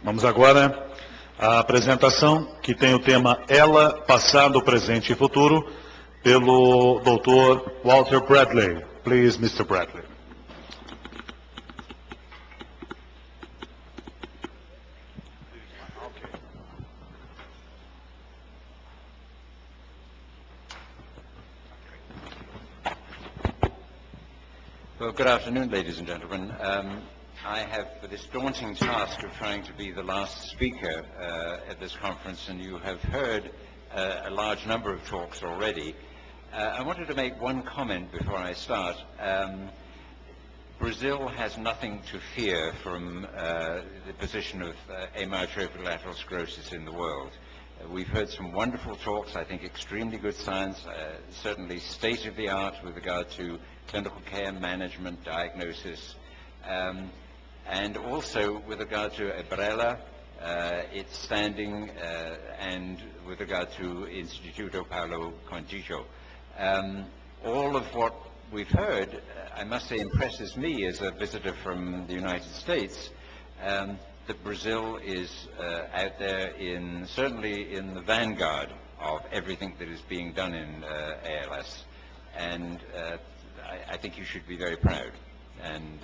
Vamos agora à apresentação que tem o tema ELA, Passado, Presente e Futuro, pelo Dr. Walter Bradley. Please, Mr. Bradley. Well, good afternoon, ladies and gentlemen. I have this daunting task of trying to be the last speaker at this conference, and you have heard a large number of talks already. I wanted to make one comment before I start. Brazil has nothing to fear from the position of amyotrophic lateral sclerosis in the world. We've heard some wonderful talks, I think extremely good science, certainly state-of-the-art with regard to clinical care, management, diagnosis, and also with regard to AbrEla, its standing, and with regard to Instituto Paulo Contijo. All of what we've heard, I must say, impresses me as a visitor from the United States, that Brazil is out there certainly in the vanguard of everything that is being done in ALS. And I think you should be very proud. And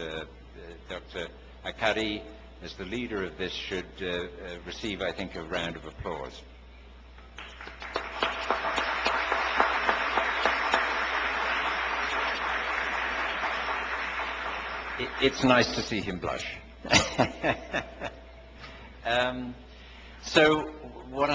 Dr. Akari, as the leader of this, should receive, I think, a round of applause. It's nice to see him blush. So what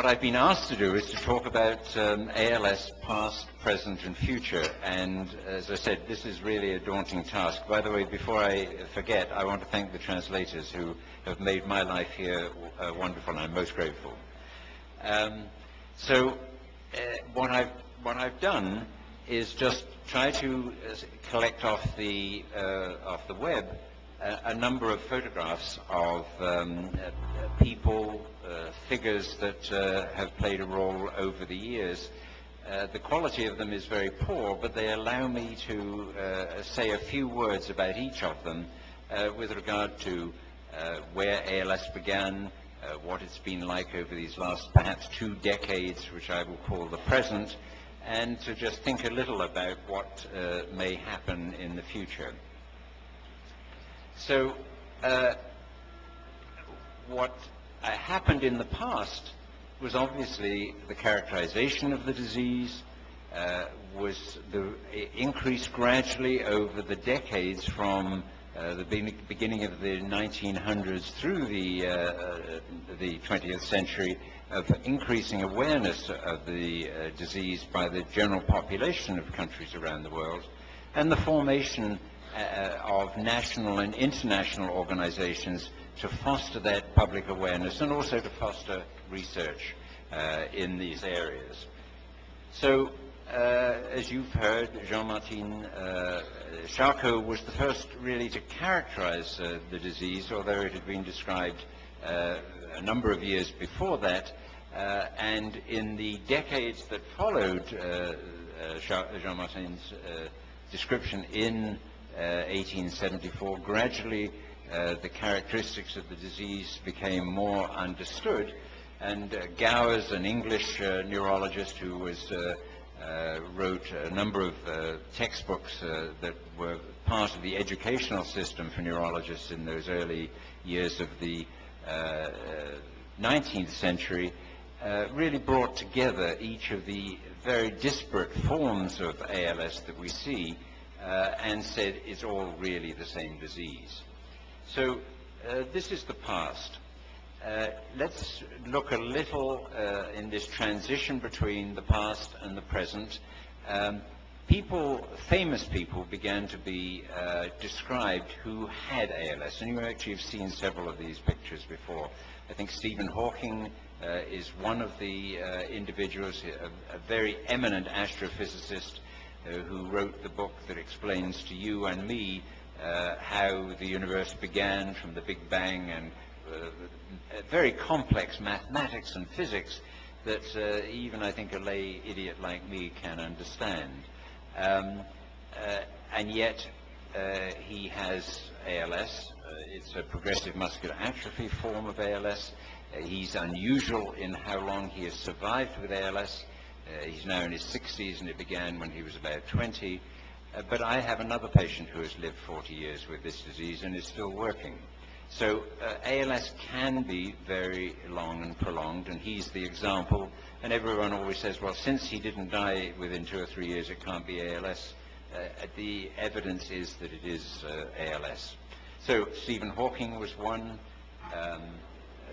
I've been asked to do is to talk about ALS past, present and future, and as I said, this is really a daunting task. By the way, before I forget, I want to thank the translators who have made my life here wonderful, and I'm most grateful. So what I've done is just try to collect off the web a number of photographs of people, figures that have played a role over the years. The quality of them is very poor, but they allow me to say a few words about each of them with regard to where ALS began, what it's been like over these last perhaps 2 decades, which I will call the present, and to just think a little about what may happen in the future. So what happened in the past was obviously the characterization of the disease, was increased gradually over the decades from the beginning of the 1900s through the 20th century, of increasing awareness of the disease by the general population of countries around the world, and the formation of national and international organizations to foster that public awareness and also to foster research in these areas. So, as you've heard, Jean-Martin Charcot was the first really to characterize the disease, although it had been described a number of years before that, and in the decades that followed Jean-Martin's description in 1874, gradually the characteristics of the disease became more understood, and Gowers, an English neurologist who wrote a number of textbooks that were part of the educational system for neurologists in those early years of the 19th century, really brought together each of the very disparate forms of ALS that we see and said it's all really the same disease. So this is the past. Let's look a little in this transition between the past and the present. Famous people began to be described who had ALS, and you actually have seen several of these pictures before. I think Stephen Hawking is one of the individuals, a very eminent astrophysicist who wrote the book that explains to you and me how the universe began from the Big Bang, and very complex mathematics and physics that even I think a lay idiot like me can understand. And yet he has ALS. It's a progressive muscular atrophy form of ALS. He's unusual in how long he has survived with ALS. He's now in his 60s, and it began when he was about 20. But I have another patient who has lived 40 years with this disease and is still working. So ALS can be very long and prolonged, and he's the example. And everyone always says, well, since he didn't die within 2 or 3 years, it can't be ALS. The evidence is that it is ALS. So Stephen Hawking was one.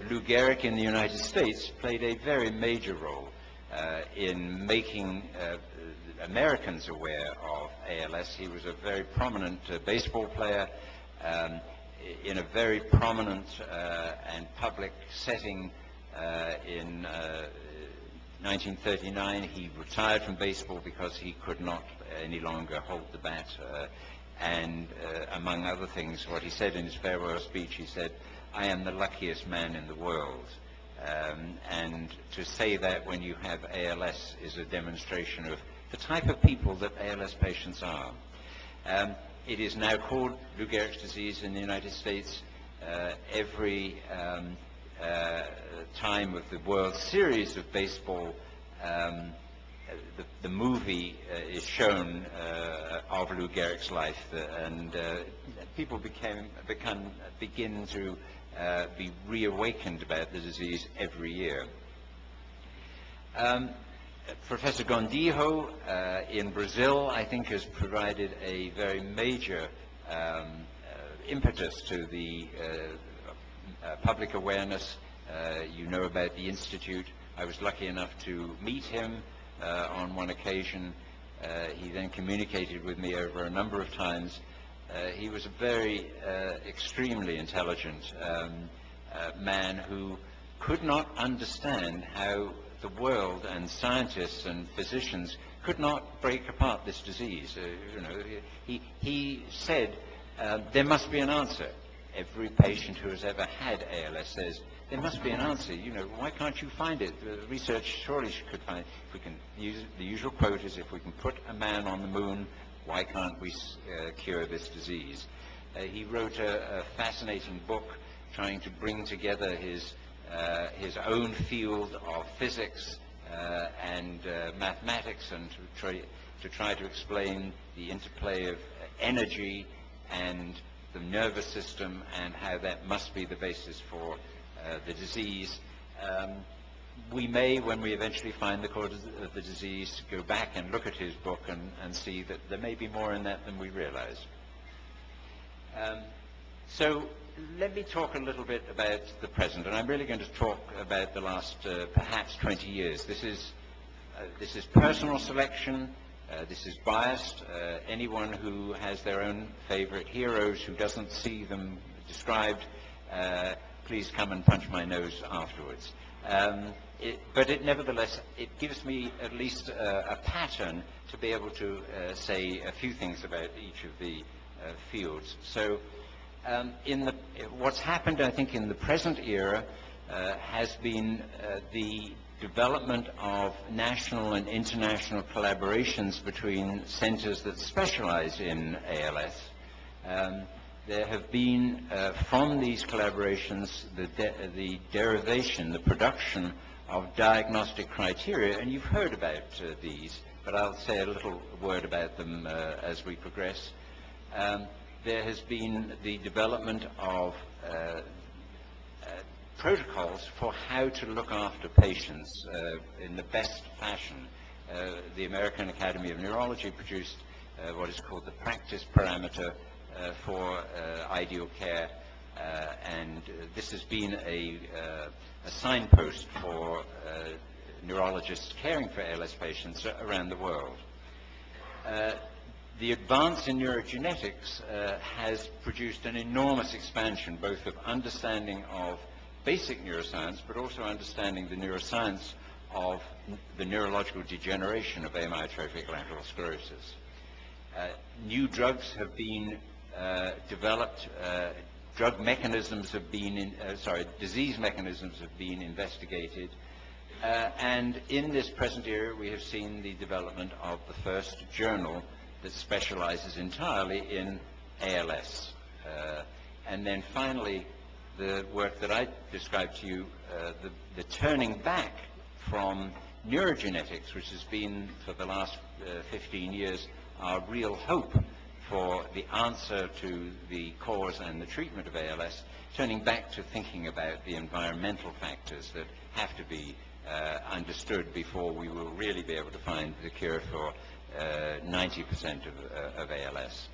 Lou Gehrig in the United States played a very major role in making Americans aware of ALS. He was a very prominent baseball player in a very prominent and public setting. In 1939, he retired from baseball because he could not any longer hold the bat. And among other things, what he said in his farewell speech, he said, "I am the luckiest man in the world." And to say that when you have ALS is a demonstration of the type of people that ALS patients are. It is now called Lou Gehrig's disease in the United States. Every time of the World Series of baseball, the movie is shown of Lou Gehrig's life, and people begin to be reawakened about the disease every year. Professor Gondijo in Brazil, I think, has provided a very major impetus to the public awareness. You know about the Institute. I was lucky enough to meet him on one occasion. He then communicated with me over a number of times. He was a very extremely intelligent man who could not understand how the world and scientists and physicians could not break apart this disease. He said there must be an answer. Every patient who has ever had ALS says there must be an answer. Why can't you find it? The research surely could find it. If we can use the usual quote is, if we can put a man on the moon, why can't we cure this disease? He wrote a fascinating book trying to bring together his own field of physics and mathematics, and to try to explain the interplay of energy and the nervous system, and how that must be the basis for the disease. We may, when we eventually find the cause of the disease, go back and look at his book and see that there may be more in that than we realize. So let me talk a little bit about the present, and I'm really going to talk about the last perhaps 20 years. This is personal selection. This is biased. Anyone who has their own favorite heroes who doesn't see them described, please come and punch my nose afterwards. But nevertheless, it gives me at least a pattern to be able to say a few things about each of the fields. So what's happened, I think, in the present era has been the development of national and international collaborations between centers that specialize in ALS. There have been, from these collaborations, the derivation, the production of diagnostic criteria, and you've heard about these, but I'll say a little word about them as we progress. There has been the development of protocols for how to look after patients in the best fashion. The American Academy of Neurology produced what is called the practice parameter for ideal care, and this has been a signpost for neurologists caring for ALS patients around the world. The advance in neurogenetics has produced an enormous expansion, both of understanding of basic neuroscience, but also understanding the neuroscience of the neurological degeneration of amyotrophic lateral sclerosis. New drugs have been developed, disease mechanisms have been investigated, and in this present era we have seen the development of the first journal that specializes entirely in ALS. And then finally, the work that I described to you, the turning back from neurogenetics, which has been for the last 15 years our real hope for the answer to the cause and the treatment of ALS, turning back to thinking about the environmental factors that have to be understood before we will really be able to find the cure for 90% of ALS.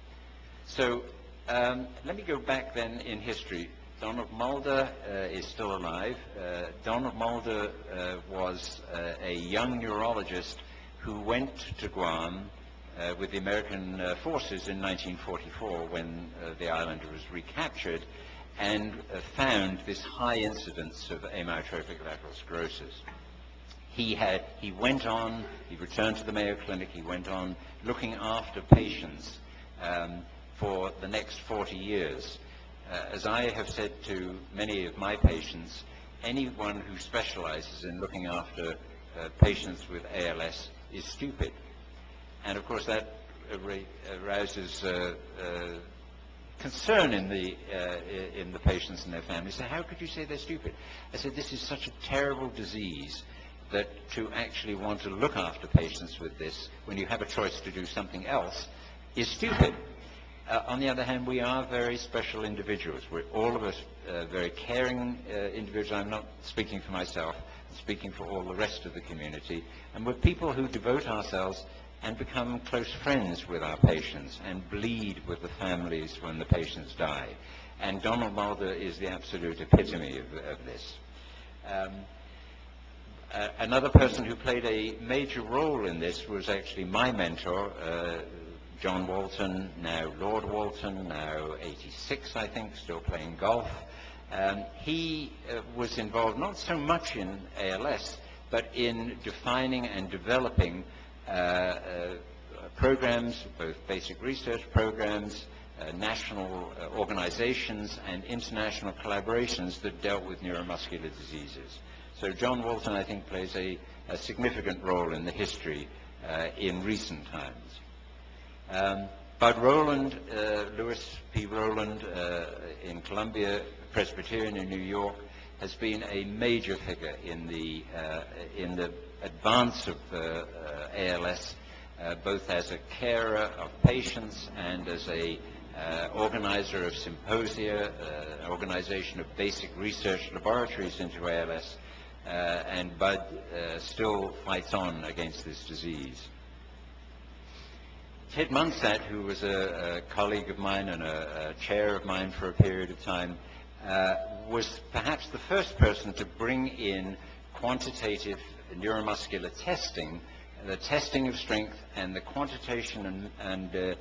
So let me go back then in history. Donald Mulder is still alive. Donald Mulder was a young neurologist who went to Guam with the American forces in 1944 when the island was recaptured, and found this high incidence of amyotrophic lateral sclerosis. He returned to the Mayo Clinic, he went on looking after patients for the next 40 years. As I have said to many of my patients, anyone who specializes in looking after patients with ALS is stupid. And of course that arouses concern in the patients and their families. So how could you say they're stupid? I said, this is such a terrible disease that to actually want to look after patients with this when you have a choice to do something else is stupid. On the other hand, we are very special individuals. We're all of us very caring individuals. I'm not speaking for myself, I'm speaking for all the rest of the community. And we're people who devote ourselves and become close friends with our patients and bleed with the families when the patients die. And Donald Mulder is the absolute epitome of this. Another person who played a major role in this was actually my mentor, John Walton, now Lord Walton, now 86 I think, still playing golf. He was involved not so much in ALS, but in defining and developing programs, both basic research programs, national organizations and international collaborations that dealt with neuromuscular diseases. So John Walton, I think, plays a significant role in the history in recent times. Bud Rowland, Lewis P. Rowland in Columbia Presbyterian in New York, has been a major figure in the advance of ALS, both as a carer of patients and as a organizer of symposia, organization of basic research laboratories into ALS, and Bud still fights on against this disease. Ted Munsat, who was a colleague of mine and a chair of mine for a period of time, was perhaps the first person to bring in quantitative neuromuscular testing, the testing of strength and the quantitation and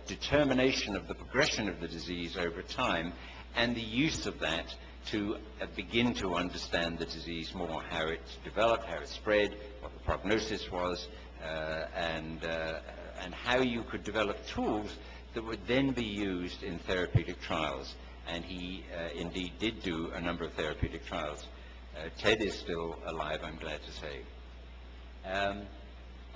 determination of the progression of the disease over time, and the use of that to begin to understand the disease more, how it developed, how it spread, what the prognosis was, and how you could develop tools that would then be used in therapeutic trials. And he indeed did do a number of therapeutic trials. Ted is still alive, I'm glad to say.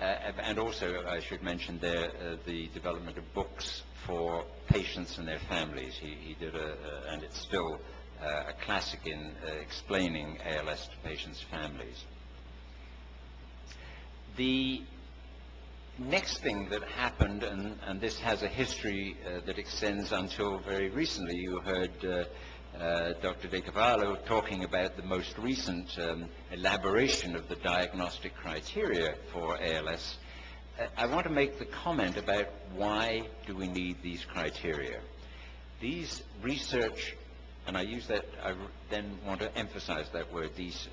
And also, I should mention there the development of books for patients and their families. He did and it's still a classic in explaining ALS to patients' families. The next thing that happened, and this has a history that extends until very recently, you heard Dr. De Cavallo talking about the most recent elaboration of the diagnostic criteria for ALS. I want to make the comment about why do we need these criteria. These research, and I use that, I then want to emphasize that word, these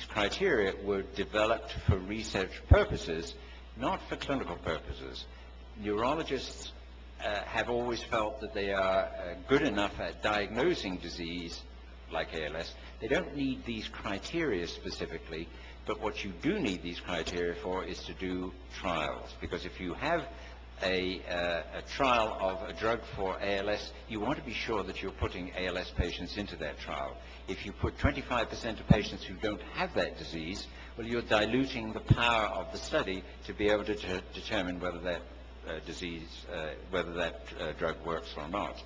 criteria were developed for research purposes, not for clinical purposes. Neurologists have always felt that they are good enough at diagnosing disease like ALS. They don't need these criteria specifically, but what you do need these criteria for is to do trials. Because if you have a trial of a drug for ALS, you want to be sure that you're putting ALS patients into that trial. If you put 25% of patients who don't have that disease, well, you're diluting the power of the study to be able to determine whether that disease, whether that drug works or not.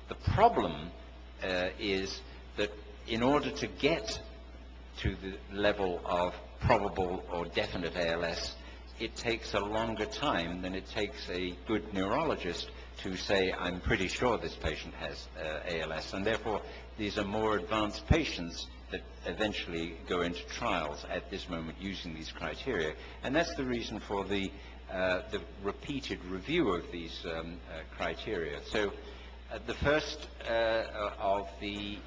The problem is that in order to get to the level of probable or definite ALS, it takes a longer time than it takes a good neurologist to say, I'm pretty sure this patient has ALS, and therefore these are more advanced patients that eventually go into trials at this moment using these criteria. And that's the reason for the repeated review of these criteria. So the first of the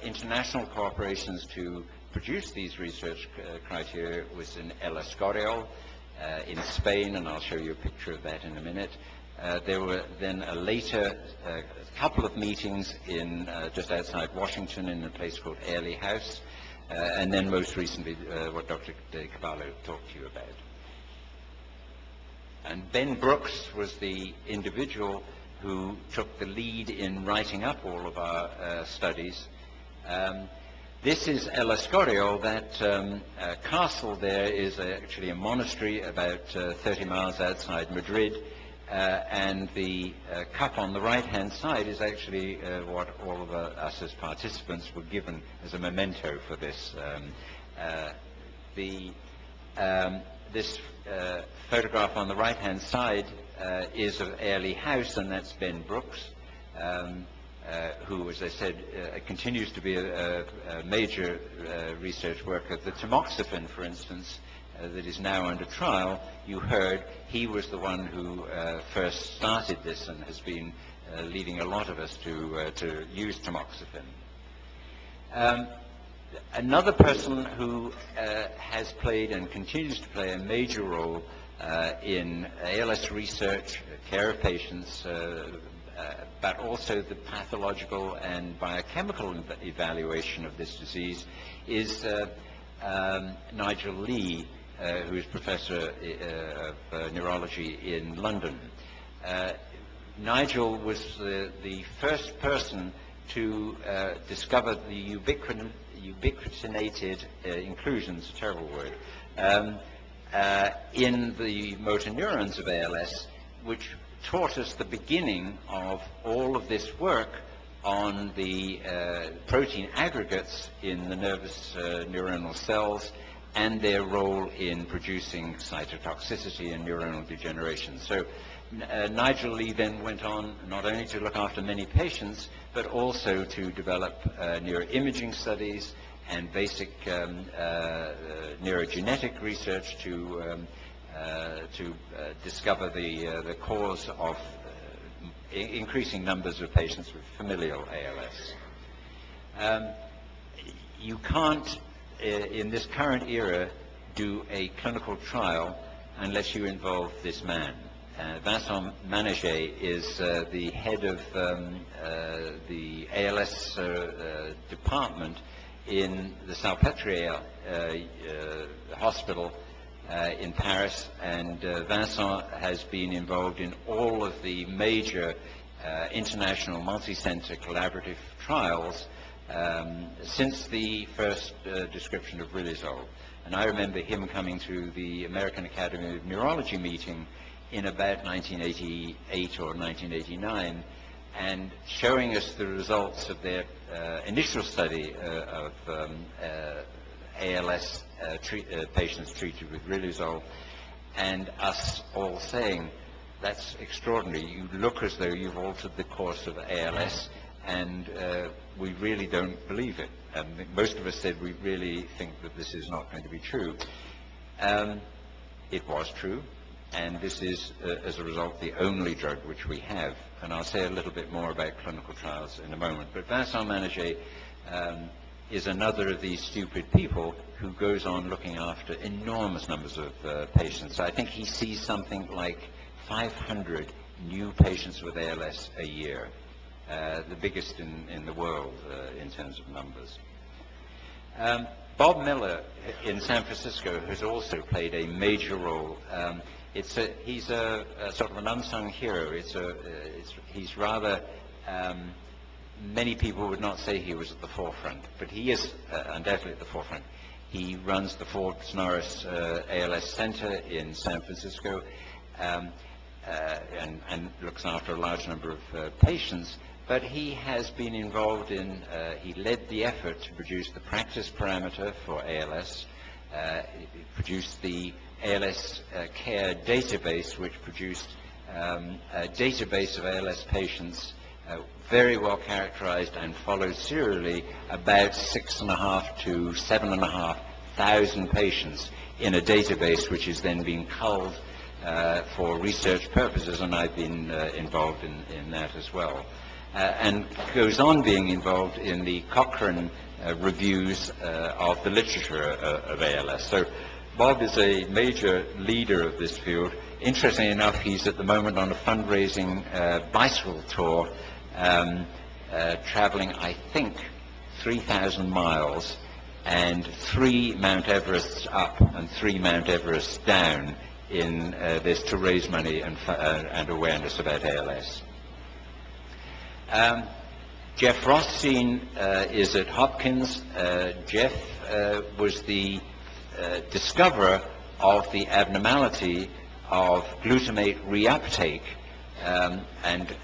international cooperations to produce these research criteria was in ELA in Spain, and I'll show you a picture of that in a minute. There were then a later couple of meetings in just outside Washington in a place called ELA House, and then most recently what Dr. De Cavallo talked to you about. And Ben Brooks was the individual who took the lead in writing up all of our studies. This is El Escorial. That castle there is actually a monastery about 30 miles outside Madrid, and the cup on the right-hand side is actually what all of us as participants were given as a memento for this. This photograph on the right-hand side is of Airlie House, and that's Ben Brooks, who, as I said, continues to be a major research worker. The tamoxifen, for instance, that is now under trial, you heard he was the one who first started this and has been leading a lot of us to use tamoxifen. Another person who has played and continues to play a major role in ALS research, care of patients, but also the pathological and biochemical evaluation of this disease is Nigel Lee, who is professor of neurology in London. Nigel was the first person to discover the ubiquitinated inclusions, a terrible word, in the motor neurons of ALS, which taught us the beginning of all of this work on the protein aggregates in the nervous neuronal cells and their role in producing cytotoxicity and neuronal degeneration. So Nigel Lee then went on not only to look after many patients, but also to develop neuroimaging studies and basic neurogenetic research to discover the cause of increasing numbers of patients with familial ALS. You can't, in this current era, do a clinical trial unless you involve this man. Vincent Manager is the head of the ALS department in the Salpêtrière hospital in Paris, and Vincent has been involved in all of the major international multi-center collaborative trials since the first description of riluzole. And I remember him coming to the American Academy of Neurology meeting in about 1988 or 1989 and showing us the results of their initial study of ALS patients treated with riluzole, and us all saying, that's extraordinary, you look as though you've altered the course of ALS, and we really don't believe it. Most of us said we really think that this is not going to be true. It was true, and this is, as a result, the only drug which we have. And I'll say a little bit more about clinical trials in a moment. But Vincent Manager is another of these stupid people who goes on looking after enormous numbers of patients. I think he sees something like 500 new patients with ALS a year, the biggest in the world in terms of numbers. Bob Miller in San Francisco has also played a major role. He's a sort of an unsung hero. He's rather, many people would not say he was at the forefront, but he is undoubtedly at the forefront. He runs the Forbes Norris ALS Center in San Francisco. and looks after a large number of patients. But he has been involved in, he led the effort to produce the practice parameter for ALS, he produced the ALS care database, which produced a database of ALS patients very well characterized and followed serially, about 6,500 to 7,500 patients in a database which is then being culled for research purposes, and I've been involved in that as well. And goes on being involved in the Cochrane reviews of the literature of ALS. So Bob is a major leader of this field. Interestingly enough, he's at the moment on a fundraising bicycle tour, traveling, I think, 3,000 miles and 3 Mount Everests up and 3 Mount Everests down in this to raise money and awareness about ALS. Jeff Rothstein is at Hopkins. Jeff was the discoverer of the abnormality of glutamate reuptake, and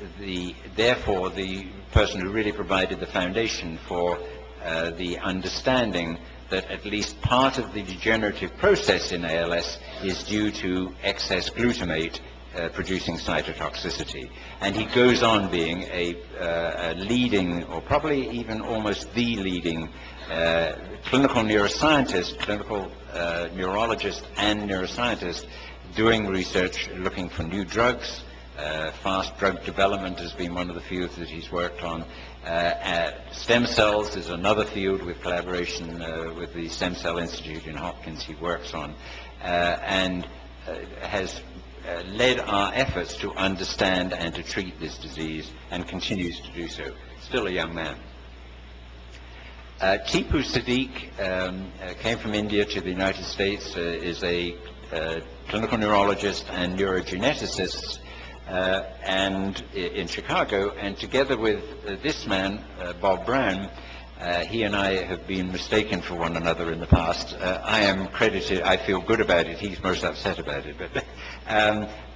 therefore the person who really provided the foundation for the understanding that at least part of the degenerative process in ALS is due to excess glutamate producing cytotoxicity. And he goes on being a leading, or probably even almost the leading, clinical neuroscientist, clinical neurologist and neuroscientist, doing research looking for new drugs. Fast drug development has been one of the fields that he's worked on. Stem cells is another field with collaboration with the Stem Cell Institute in Hopkins he works on, and has led our efforts to understand and to treat this disease, and continues to do so. Still a young man. Tipu Siddique came from India to the United States, is a clinical neurologist and neurogeneticist and in Chicago, and together with this man, Bob Brown, he and I have been mistaken for one another in the past. I am credited, I feel good about it, he's most upset about it, but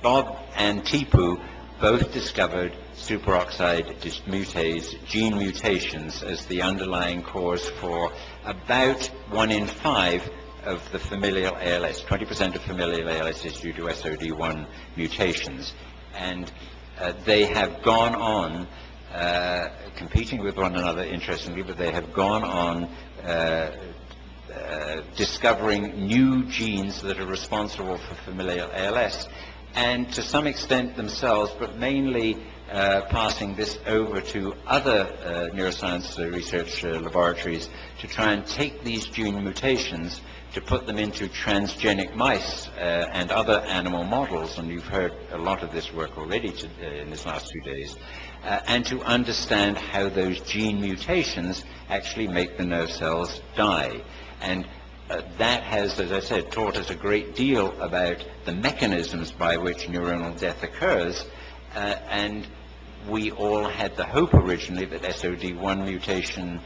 Bob and Tipu both discovered superoxide dismutase gene mutations as the underlying cause for about 1 in 5 of the familial ALS. 20% of familial ALS is due to SOD1 mutations. And they have gone on competing with one another, interestingly, but they have gone on discovering new genes that are responsible for familial ALS, and to some extent themselves, but mainly passing this over to other neuroscience research laboratories to try and take these gene mutations to put them into transgenic mice and other animal models, and you've heard a lot of this work already in these last 2 days, and to understand how those gene mutations actually make the nerve cells die. And that has, as I said, taught us a great deal about the mechanisms by which neuronal death occurs, and we all had the hope originally that SOD1 mutation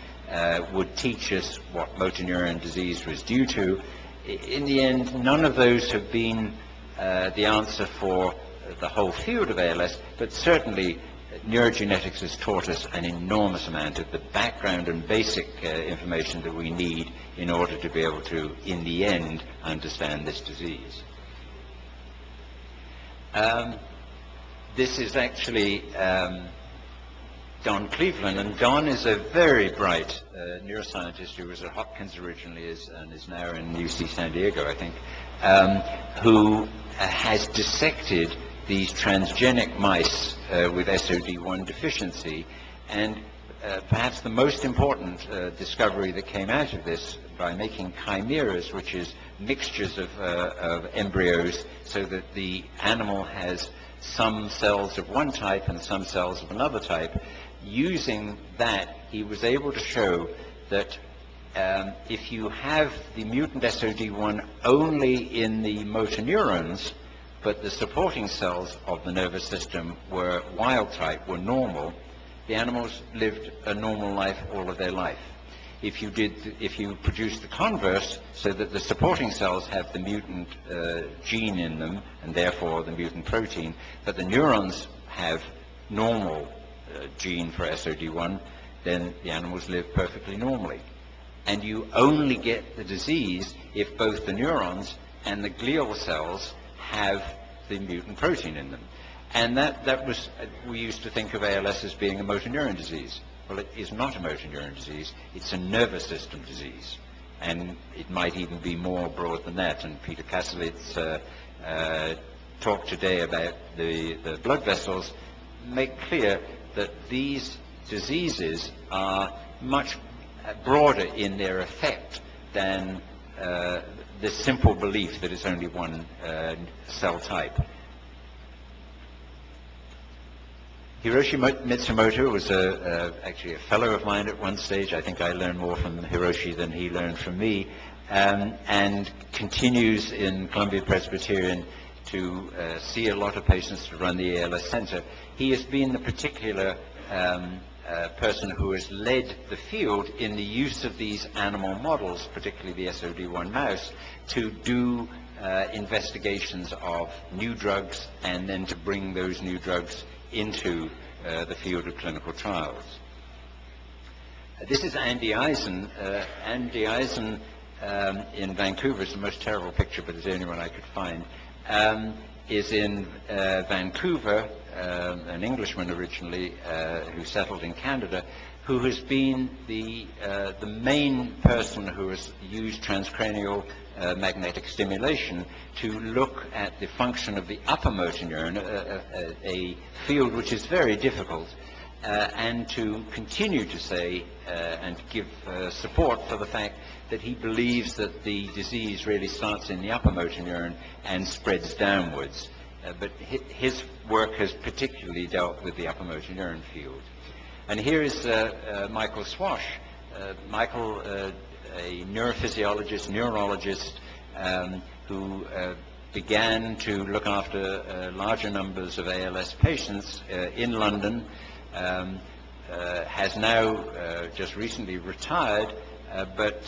would teach us what motor neuron disease was due to. In the end, none of those have been the answer for the whole field of ALS, but certainly neurogenetics has taught us an enormous amount of the background and basic information that we need in order to be able to, in the end, understand this disease. This is actually Don Cleveland, and Don is a very bright neuroscientist who was at Hopkins originally and is now in UC San Diego, I think, who has dissected these transgenic mice with SOD1 deficiency, and perhaps the most important discovery that came out of this, by making chimeras, which is mixtures of embryos, so that the animal has some cells of one type and some cells of another type. Using that, he was able to show that if you have the mutant SOD1 only in the motor neurons, but the supporting cells of the nervous system were wild type, were normal, the animals lived a normal life all of their life. if you produce the converse, so that the supporting cells have the mutant gene in them, and therefore the mutant protein, but the neurons have normal gene for SOD1, then the animals live perfectly normally. And you only get the disease if both the neurons and the glial cells have the mutant protein in them. And that was, we used to think of ALS as being a motor neuron disease. Well, it is not a motor neuron disease, it's a nervous system disease. And it might even be more broad than that. And Peter Kaselitz talked today about the blood vessels, make clear that these diseases are much broader in their effect than the simple belief that it's only one cell type. Hiroshi Matsumoto was actually a fellow of mine at one stage. I think I learned more from Hiroshi than he learned from me, and continues in Columbia Presbyterian to see a lot of patients, to run the ALS Center. He has been the particular person who has led the field in the use of these animal models, particularly the SOD1 mouse, to do investigations of new drugs and then to bring those new drugs into the field of clinical trials. This is Andy Eisen. Andy Eisen in Vancouver, it's the most terrible picture, but it's the only one I could find, is in Vancouver, an Englishman originally who settled in Canada, who has been the main person who has used transcranial magnetic stimulation to look at the function of the upper motor neuron, a field which is very difficult, and to continue to say and give support for the fact that he believes that the disease really starts in the upper motor neuron and spreads downwards. But his work has particularly dealt with the upper motor neuron field. And here is Michael Swash. Michael, a neurophysiologist, neurologist, who began to look after larger numbers of ALS patients in London, has now just recently retired, but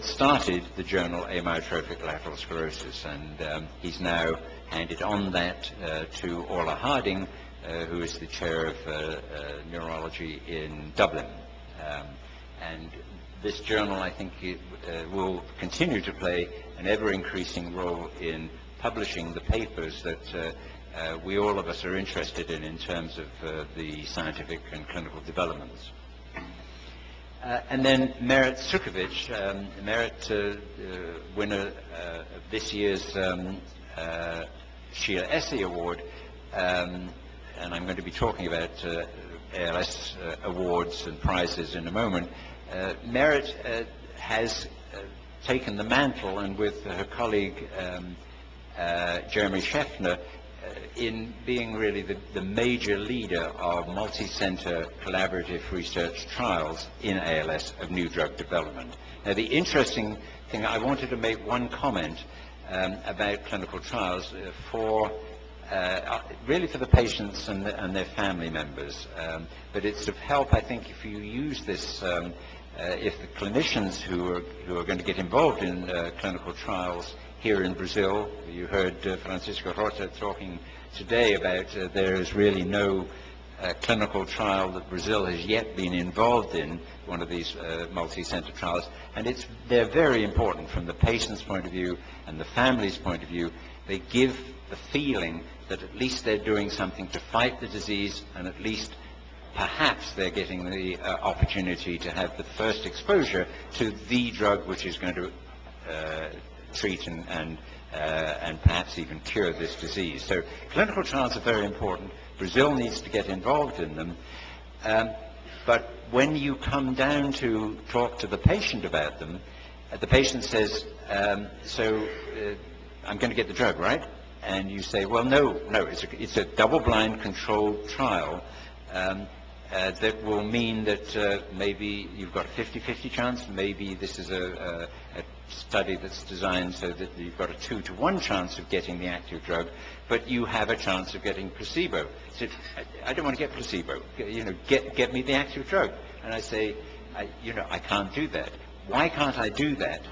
started the journal Amyotrophic Lateral Sclerosis, and he's now handed on that to Orla Harding, who is the chair of neurology in Dublin. And this journal, I think, will continue to play an ever-increasing role in publishing the papers that we all of us are interested in terms of the scientific and clinical developments. And then Merit Sukovic, Merit winner of this year's Sheila Essey Award, and I'm going to be talking about ALS awards and prizes in a moment. Merit has taken the mantle, and with her colleague Jeremy Scheffner, in being really the major leader of multi-center collaborative research trials in ALS of new drug development. Now, the interesting thing, I wanted to make one comment about clinical trials really for the patients and their family members, but it's of help, I think, if you use this, if the clinicians who are going to get involved in clinical trials here in Brazil, you heard Francisco Rota talking today about there is really no clinical trial that Brazil has yet been involved in, one of these multi-center trials, and they're very important from the patient's point of view and the family's point of view. They give the feeling that at least they're doing something to fight the disease, and at least perhaps they're getting the opportunity to have the first exposure to the drug which is going to treat and perhaps even cure this disease. So clinical trials are very important. Brazil needs to get involved in them. But when you come down to talk to the patient about them, the patient says, so I'm going to get the drug, right? And you say, well, no, it's a double-blind controlled trial that will mean that maybe you've got a 50-50 chance, maybe this is a study that's designed so that you've got a 2-to-1 chance of getting the active drug, but you have a chance of getting placebo. So I don't want to get placebo, get me the active drug. And I say, I can't do that. Why can't I do that?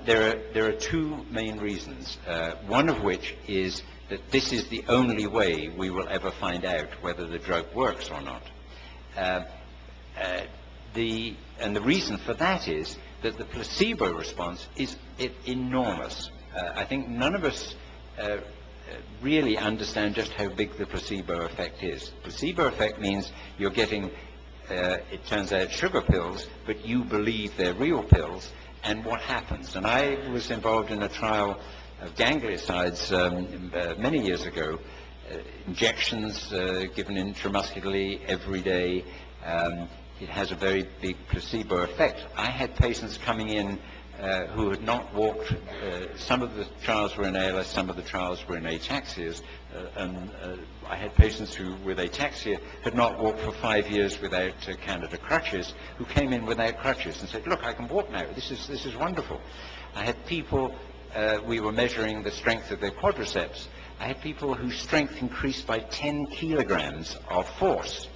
There are two main reasons, one of which is that this is the only way we will ever find out whether the drug works or not. And the reason for that is that the placebo response is enormous. I think none of us really understand just how big the placebo effect is. Placebo effect means you're getting, it turns out, sugar pills, but you believe they're real pills, and what happens? And I was involved in a trial of gangliosides many years ago, injections given intramuscularly every day. It has a very big placebo effect. I had patients coming in who had not walked, some of the trials were in ALS, some of the trials were in ataxias, and I had patients who, with ataxia, had not walked for 5 years without Canada crutches, who came in without crutches and said, look, I can walk now, this is wonderful. I had people, we were measuring the strength of their quadriceps. I had people whose strength increased by 10 kilograms of force,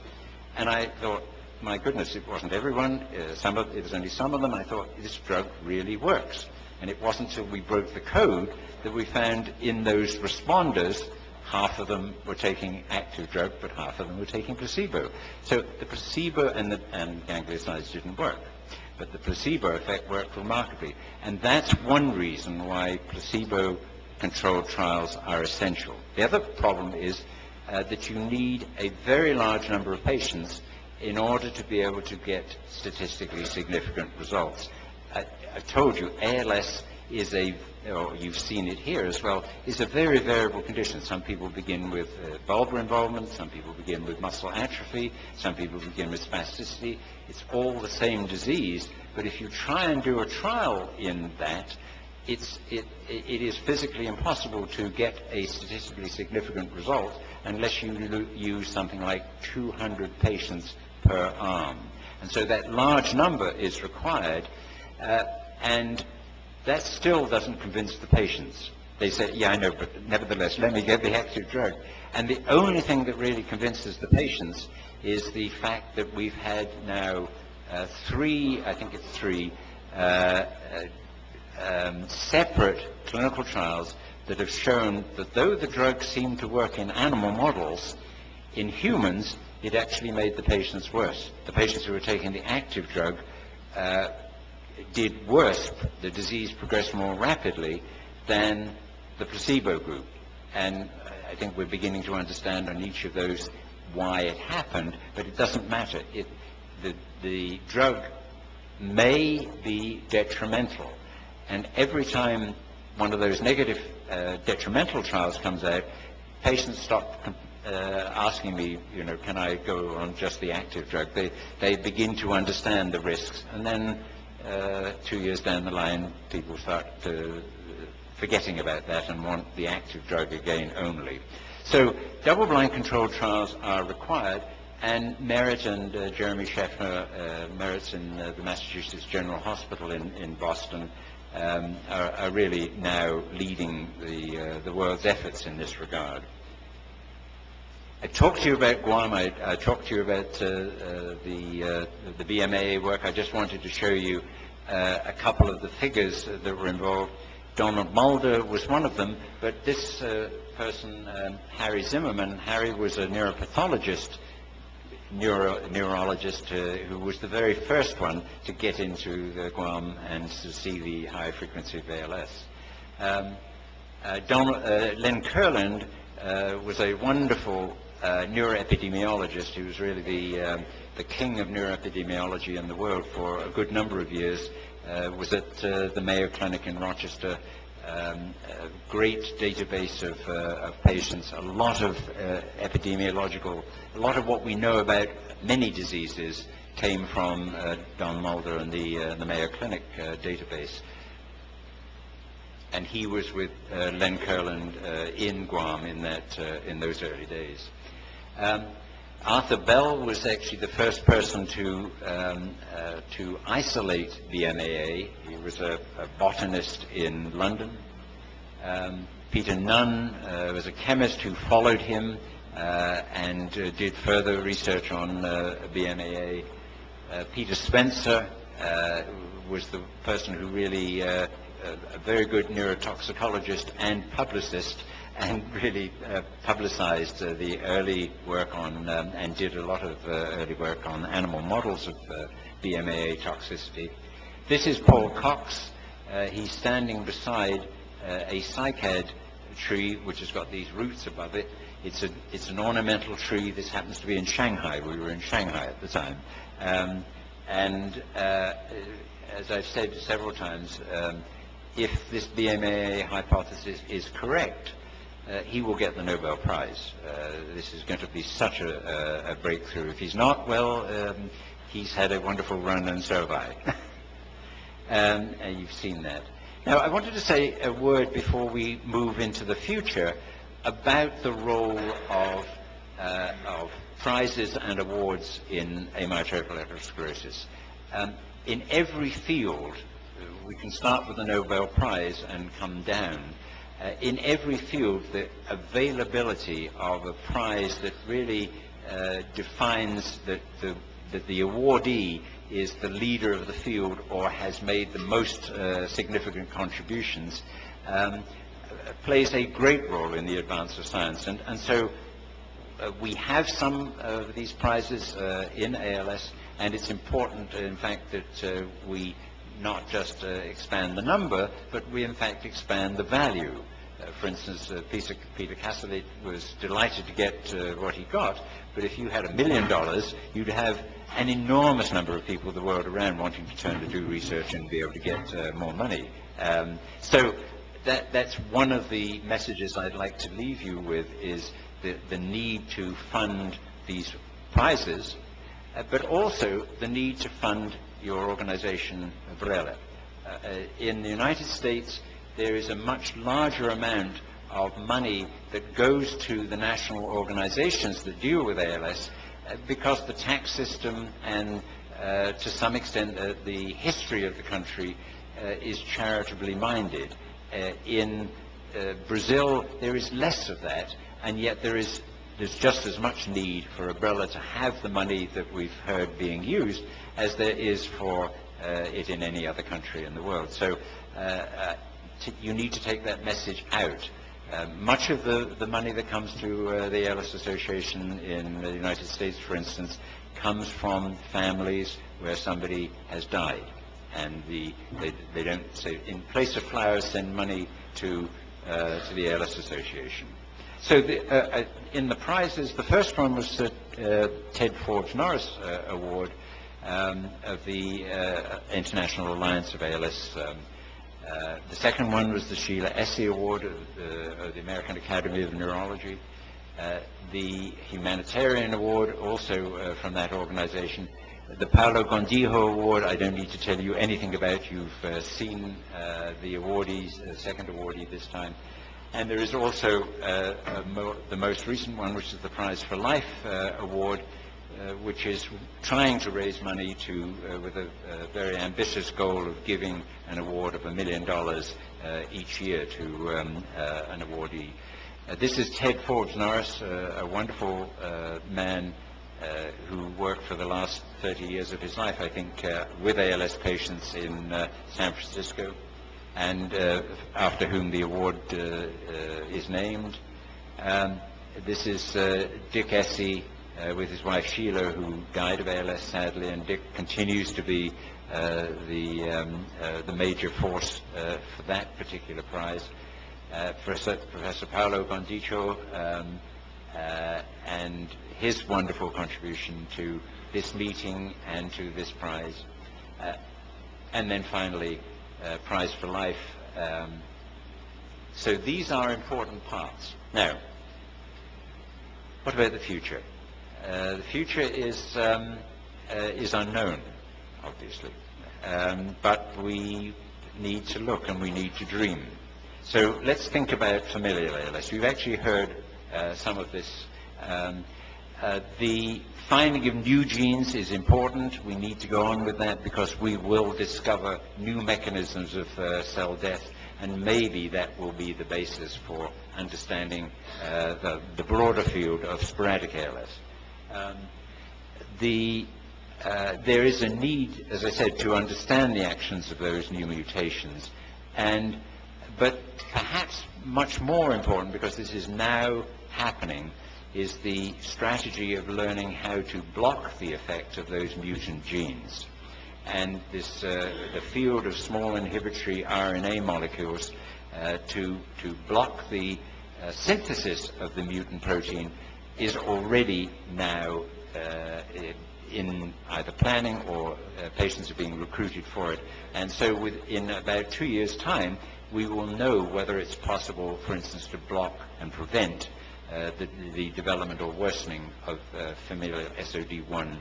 and I thought, my goodness, it wasn't everyone, it was only some of them. I thought, this drug really works. And it wasn't until we broke the code that we found in those responders, half of them were taking active drug, but half of them were taking placebo. So the placebo and gangliosides didn't work, but the placebo effect worked remarkably. And that's one reason why placebo-controlled trials are essential. The other problem is that you need a very large number of patients in order to be able to get statistically significant results. I told you, ALS is or you've seen it here as well, is a very variable condition. Some people begin with bulbar involvement, some people begin with muscle atrophy, some people begin with spasticity. It's all the same disease, but if you try and do a trial in that, it is physically impossible to get a statistically significant result unless you use something like 200 patients per arm. And so that large number is required, and that still doesn't convince the patients. They say, yeah, I know, but nevertheless, let me get the active drug. And the only thing that really convinces the patients is the fact that we've had now three separate clinical trials that have shown that though the drug seemed to work in animal models, in humans, it actually made the patients worse. The patients who were taking the active drug did worse. The disease progressed more rapidly than the placebo group. And I think we're beginning to understand on each of those why it happened, but it doesn't matter. The drug may be detrimental. And every time one of those negative detrimental trials comes out, patients stop asking me, can I go on just the active drug? They begin to understand the risks. And then 2 years down the line, people start forgetting about that and want the active drug again only. So double-blind controlled trials are required, and Merritt and Jeremy Scheffner, Merritt's in the Massachusetts General Hospital in Boston, are really now leading the world's efforts in this regard. I talked to you about Guam. I talked to you about the BMAA work. I just wanted to show you a couple of the figures that were involved. Donald Mulder was one of them, but this person, Harry Zimmerman, Harry was a neuropathologist, neurologist who was the very first one to get into Guam and to see the high frequency of ALS. Len Kurland was a wonderful neuroepidemiologist who was really the king of neuroepidemiology in the world for a good number of years. Was at the Mayo Clinic in Rochester. A great database of patients, a lot of epidemiological, a lot of what we know about many diseases came from Don Mulder and the Mayo Clinic database. And he was with Len Kurland in Guam in those early days. Arthur Bell was actually the first person to isolate BMAA. He was a botanist in London. Peter Nunn was a chemist who followed him and did further research on BMAA. Peter Spencer was the person who really, a very good neurotoxicologist and publicist, and really publicized the early work on, and did a lot of early work on animal models of BMAA toxicity. This is Paul Cox. He's standing beside a cycad tree which has got these roots above it. It's an ornamental tree. This happens to be in Shanghai. We were in Shanghai at the time. As I've said several times, if this BMAA hypothesis is correct, he will get the Nobel Prize. This is going to be such a breakthrough. If he's not, well, he's had a wonderful run, and so have I. And you've seen that. Now, I wanted to say a word before we move into the future about the role of prizes and awards in amyotrophic lateral sclerosis. In every field, we can start with the Nobel Prize and come down. In every field, the availability of a prize that really defines that the awardee is the leader of the field or has made the most significant contributions plays a great role in the advance of science. And so we have some of these prizes in ALS, and it's important, in fact, that we not just expand the number, but we in fact expand the value. For instance, Peter Kasselit was delighted to get what he got, but if you had $1 million, you'd have an enormous number of people the world around wanting to turn to do research and be able to get more money. So that's one of the messages I'd like to leave you with, is the need to fund these prizes, but also the need to fund your organization, AbrEla. In the United States, there is a much larger amount of money that goes to the national organizations that deal with ALS because the tax system and to some extent the history of the country is charitably minded. In Brazil, there is less of that, and yet there's just as much need for AbrEla to have the money that we've heard being used as there is for it in any other country in the world. So you need to take that message out. Much of the money that comes to the ALS Association in the United States, for instance, comes from families where somebody has died, and they don't say, in place of flowers, send money to the ALS Association. So in the prizes, the first one was the Ted Forbes Norris Award of the International Alliance of ALS. The second one was the Sheila Essie Award of the American Academy of Neurology. The Humanitarian Award, also from that organization. The Paolo Gondijo Award, I don't need to tell you anything about. You've seen the awardees, second awardee this time. And there is also the most recent one, which is the Prize for Life Award, which is trying to raise money with a very ambitious goal of giving an award of $1 million each year to an awardee. This is Ted Forbes Norris, a wonderful man who worked for the last 30 years of his life, I think, with ALS patients in San Francisco, and after whom the award is named. This is Dick Essie, with his wife Sheila, who died of ALS sadly, and Dick continues to be the major force for that particular prize. Professor Paolo Gondijo and his wonderful contribution to this meeting and to this prize. And then finally, Prize for Life. So these are important parts. Now, what about the future? The future is unknown, obviously, but we need to look and we need to dream. So let's think about familial ALS. We've actually heard some of this. The finding of new genes is important. We need to go on with that because we will discover new mechanisms of cell death, and maybe that will be the basis for understanding the broader field of sporadic ALS. The there is a need, as I said, to understand the actions of those new mutations. But perhaps much more important, because this is now happening, is the strategy of learning how to block the effect of those mutant genes. And this, the field of small inhibitory RNA molecules to block the synthesis of the mutant protein is already now in either planning or patients are being recruited for it. And so in about 2 years' time, we will know whether it's possible, for instance, to block and prevent the development or worsening of familial SOD1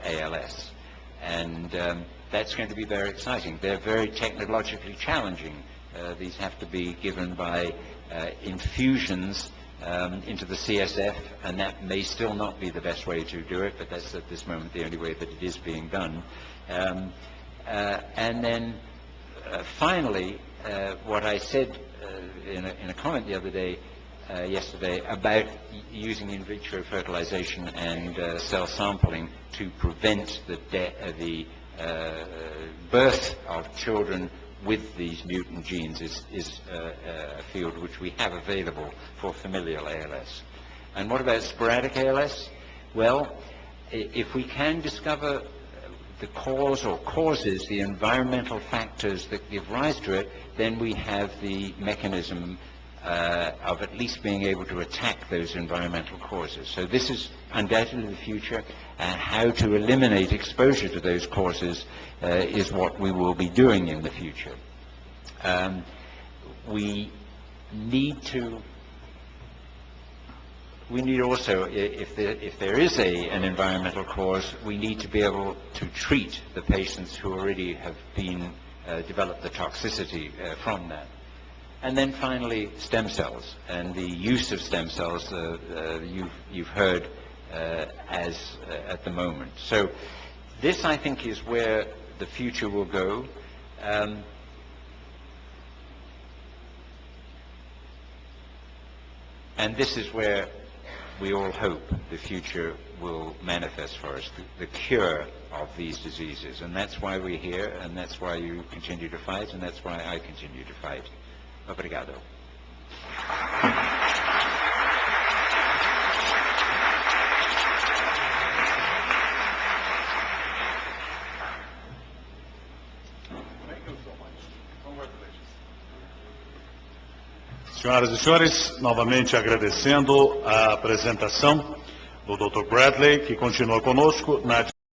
ALS. And that's going to be very exciting. They're very technologically challenging. These have to be given by infusions into the CSF, and that may still not be the best way to do it, but that's at this moment the only way that it is being done. And then finally, what I said in a comment the other day, yesterday, about using in vitro fertilization and cell sampling to prevent the birth of children with these mutant genes is a field which we have available for familial ALS. And what about sporadic ALS? Well, if we can discover the cause or causes, the environmental factors that give rise to it, then we have the mechanism of at least being able to attack those environmental causes. So this is undoubtedly the future, and how to eliminate exposure to those causes is what we will be doing in the future. We need also, if there is an environmental cause, we need to be able to treat the patients who already have been developed the toxicity from that. And then finally, stem cells and the use of stem cells you've heard at the moment. So this, I think, is where the future will go. And this is where we all hope the future will manifest for us, the cure of these diseases. And that's why we're here, and that's why you continue to fight, and that's why I continue to fight. Obrigado. Senhoras e senhores, novamente agradecendo a apresentação do Dr. Bradley, que continua conosco na